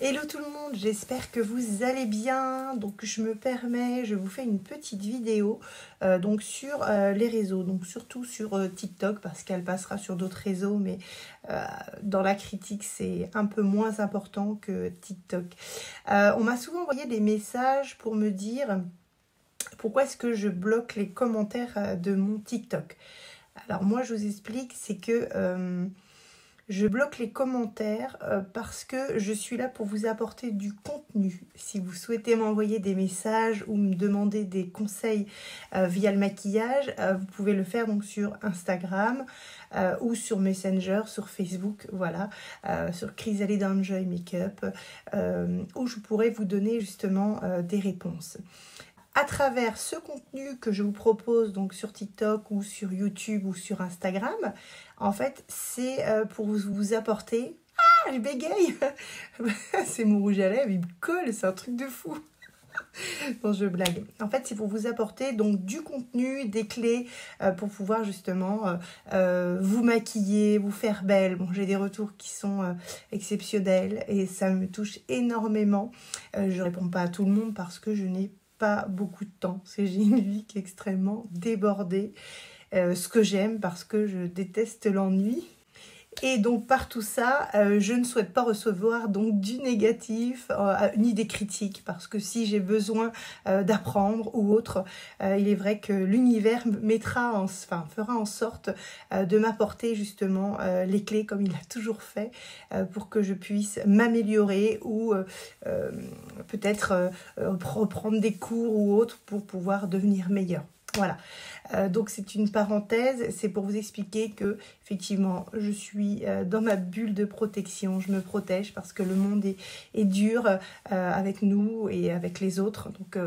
Hello tout le monde, j'espère que vous allez bien. Donc je me permets, je vous fais une petite vidéo donc sur les réseaux, donc surtout sur TikTok parce qu'elle passera sur d'autres réseaux, mais dans la critique c'est un peu moins important que TikTok. On m'a souvent envoyé des messages pour me dire pourquoi est-ce que je bloque les commentaires de mon TikTok. Alors moi je vous explique, c'est que je bloque les commentaires parce que je suis là pour vous apporter du contenu. Si vous souhaitez m'envoyer des messages ou me demander des conseils via le maquillage, vous pouvez le faire donc sur Instagram ou sur Messenger, sur Facebook, voilà, sur Chrysalide Enjoy Makeup, où je pourrais vous donner justement des réponses. À travers ce contenu que je vous propose donc sur TikTok ou sur YouTube ou sur Instagram, en fait, c'est pour vous apporter... Ah, je bégaye. C'est mon rouge à lèvres, il me colle, c'est un truc de fou. Non, je blague. En fait, c'est pour vous apporter donc du contenu, des clés pour pouvoir justement vous maquiller, vous faire belle. Bon, j'ai des retours qui sont exceptionnels et ça me touche énormément. Je réponds pas à tout le monde parce que je n'ai pas beaucoup de temps. J'ai une vie qui est extrêmement débordée. Ce que j'aime parce que je déteste l'ennui. Et donc par tout ça, je ne souhaite pas recevoir donc du négatif ni des critiques parce que si j'ai besoin d'apprendre ou autre, il est vrai que l'univers fera en sorte de m'apporter justement les clés comme il a toujours fait pour que je puisse m'améliorer ou peut-être reprendre des cours ou autre pour pouvoir devenir meilleure. Voilà, donc c'est une parenthèse, c'est pour vous expliquer que effectivement je suis dans ma bulle de protection, je me protège parce que le monde est dur avec nous et avec les autres, donc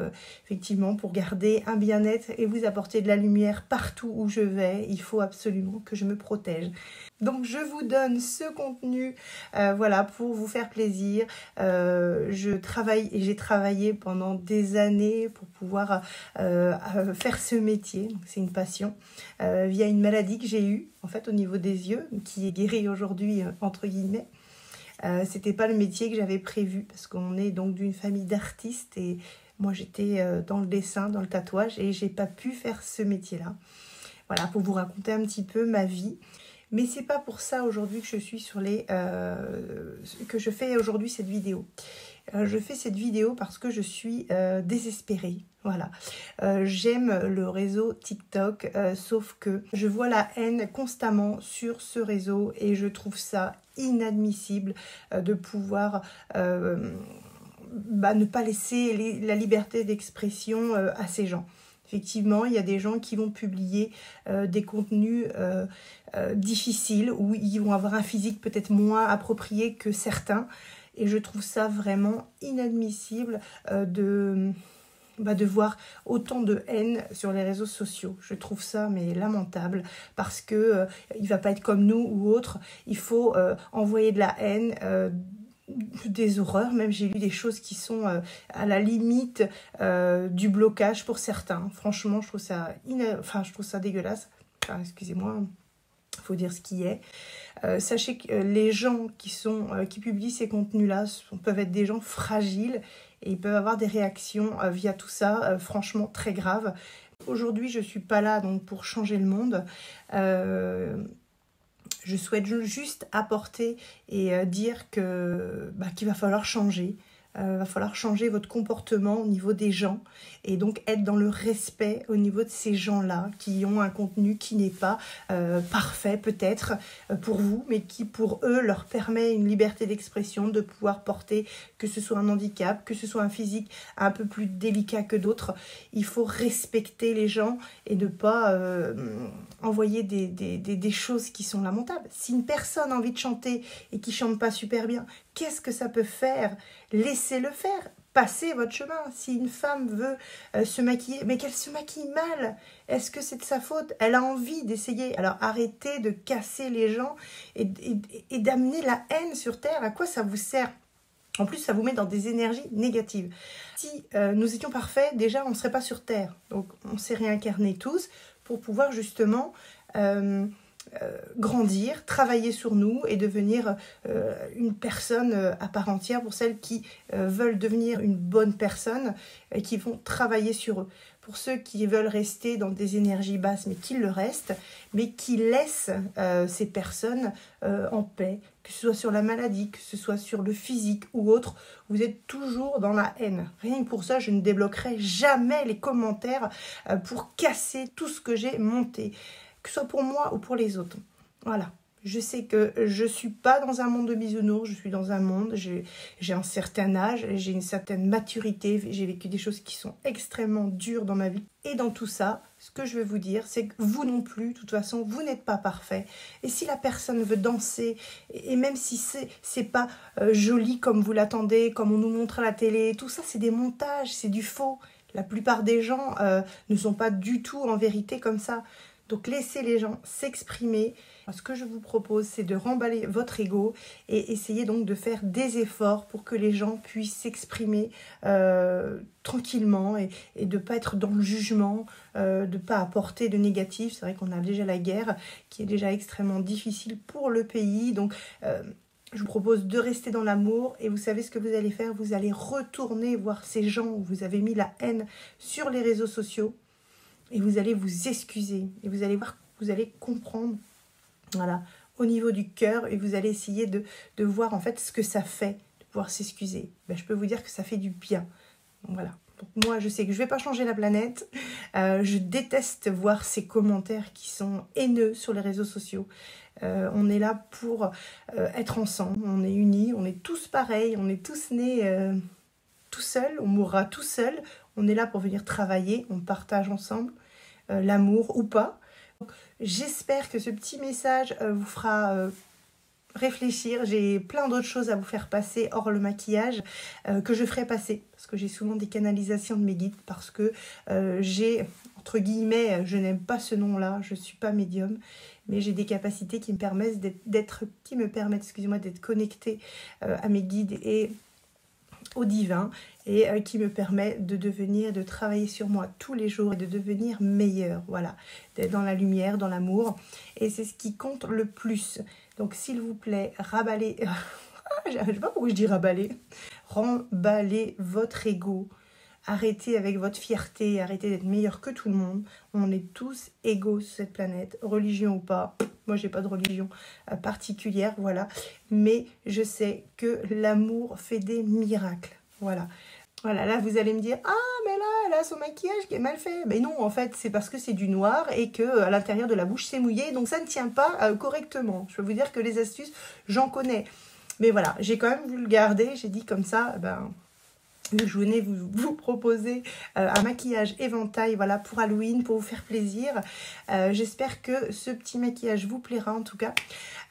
effectivement pour garder un bien-être et vous apporter de la lumière partout où je vais, il faut absolument que je me protège. Donc je vous donne ce contenu voilà, pour vous faire plaisir. Je travaille et j'ai travaillé pendant des années pour pouvoir faire ce métier. C'est une passion via une maladie que j'ai eue en fait au niveau des yeux, qui est guérie aujourd'hui entre guillemets. C'était pas le métier que j'avais prévu parce qu'on est donc d'une famille d'artistes et moi j'étais dans le dessin, dans le tatouage et j'ai pas pu faire ce métier-là. Voilà, pour vous raconter un petit peu ma vie. Mais c'est pas pour ça aujourd'hui que je suis sur les que je fais aujourd'hui cette vidéo. Je fais cette vidéo parce que je suis désespérée. Voilà. J'aime le réseau TikTok, sauf que je vois la haine constamment sur ce réseau et je trouve ça inadmissible de pouvoir ne pas laisser la liberté d'expression à ces gens. Effectivement, il y a des gens qui vont publier des contenus difficiles où ils vont avoir un physique peut-être moins approprié que certains. Et je trouve ça vraiment inadmissible de voir autant de haine sur les réseaux sociaux. Je trouve ça mais lamentable parce que il va pas être comme nous ou autre. Il faut envoyer de la haine. Des horreurs, même j'ai lu des choses qui sont à la limite du blocage pour certains. Franchement, je trouve ça je trouve ça dégueulasse. Enfin, excusez-moi, il faut dire ce qui est. Sachez que les gens qui publient ces contenus-là peuvent être des gens fragiles et ils peuvent avoir des réactions via tout ça, franchement très graves. Aujourd'hui, je suis pas là donc pour changer le monde. Je souhaite juste apporter et dire qu'il va falloir changer. Va falloir changer votre comportement au niveau des gens et donc être dans le respect au niveau de ces gens-là qui ont un contenu qui n'est pas parfait peut-être pour vous, mais qui pour eux leur permet une liberté d'expression, de pouvoir porter, que ce soit un handicap, que ce soit un physique un peu plus délicat que d'autres. Il faut respecter les gens et ne pas envoyer des choses qui sont lamentables. Si une personne a envie de chanter et qui chante pas super bien, qu'est-ce que ça peut faire? Laissez-le faire, passez votre chemin. Si une femme veut se maquiller, mais qu'elle se maquille mal, est-ce que c'est de sa faute? Elle a envie d'essayer. Alors arrêtez de casser les gens et d'amener la haine sur terre. À quoi ça vous sert? En plus, ça vous met dans des énergies négatives. Si nous étions parfaits, déjà, on ne serait pas sur terre. Donc, on s'est réincarnés tous pour pouvoir justement grandir, travailler sur nous et devenir une personne à part entière pour celles qui veulent devenir une bonne personne et qui vont travailler sur eux. Pour ceux qui veulent rester dans des énergies basses, mais qui le restent, mais qui laissent ces personnes en paix, que ce soit sur la maladie, que ce soit sur le physique ou autre, vous êtes toujours dans la haine. Rien que pour ça, je ne débloquerai jamais les commentaires pour casser tout ce que j'ai monté, que ce soit pour moi ou pour les autres. Voilà. Je sais que je ne suis pas dans un monde de bisounours, je suis dans un monde, j'ai un certain âge, j'ai une certaine maturité, j'ai vécu des choses qui sont extrêmement dures dans ma vie. Et dans tout ça, ce que je veux vous dire, c'est que vous non plus, de toute façon, vous n'êtes pas parfait. Et si la personne veut danser, et même si c'est pas joli comme vous l'attendez, comme on nous montre à la télé, tout ça c'est des montages, c'est du faux. La plupart des gens ne sont pas du tout en vérité comme ça. Donc laissez les gens s'exprimer. Ce que je vous propose, c'est de remballer votre ego et essayer donc de faire des efforts pour que les gens puissent s'exprimer tranquillement et de ne pas être dans le jugement, de ne pas apporter de négatif. C'est vrai qu'on a déjà la guerre qui est déjà extrêmement difficile pour le pays. Donc je vous propose de rester dans l'amour et vous savez ce que vous allez faire, vous allez retourner voir ces gens où vous avez mis la haine sur les réseaux sociaux. Et vous allez vous excuser. Et vous allez voir, vous allez comprendre, voilà, au niveau du cœur. Et vous allez essayer de voir en fait ce que ça fait de pouvoir s'excuser. Ben, je peux vous dire que ça fait du bien. Donc voilà. Donc moi, je sais que je ne vais pas changer la planète. Je déteste voir ces commentaires qui sont haineux sur les réseaux sociaux. On est là pour être ensemble. On est unis. On est tous pareils. On est tous nés tout seuls. On mourra tout seul. On est là pour venir travailler. On partage ensemble. L'amour ou pas. J'espère que ce petit message vous fera réfléchir. J'ai plein d'autres choses à vous faire passer hors le maquillage que je ferai passer parce que j'ai souvent des canalisations de mes guides parce que j'ai, entre guillemets, je n'aime pas ce nom-là, je ne suis pas médium, mais j'ai des capacités qui me permettent d'être connectée à mes guides et au divin et qui me permet de travailler sur moi tous les jours et de devenir meilleure, voilà, d'être dans la lumière, dans l'amour, et c'est ce qui compte le plus. Donc s'il vous plaît, remballez, je sais pas pourquoi je dis remballez votre ego, arrêtez avec votre fierté, arrêtez d'être meilleur que tout le monde, on est tous égaux sur cette planète, religion ou pas. Moi, j'ai pas de religion particulière, voilà. Mais je sais que l'amour fait des miracles, voilà. Voilà, là, vous allez me dire, ah, mais là, elle a son maquillage qui est mal fait. Mais non, en fait, c'est parce que c'est du noir et que à l'intérieur de la bouche, c'est mouillé. Donc, ça ne tient pas correctement. Je peux vous dire que les astuces, j'en connais. Mais voilà, j'ai quand même voulu le garder. J'ai dit comme ça, je venais vous proposer un maquillage éventail, voilà, pour Halloween, pour vous faire plaisir. J'espère que ce petit maquillage vous plaira en tout cas.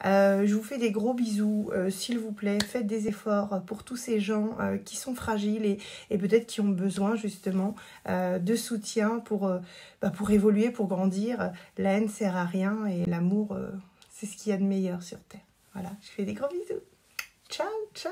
Je vous fais des gros bisous, s'il vous plaît, faites des efforts pour tous ces gens qui sont fragiles et peut-être qui ont besoin justement de soutien pour évoluer, pour grandir. La haine sert à rien et l'amour, c'est ce qu'il y a de meilleur sur Terre. Voilà, je fais des gros bisous. Ciao, ciao.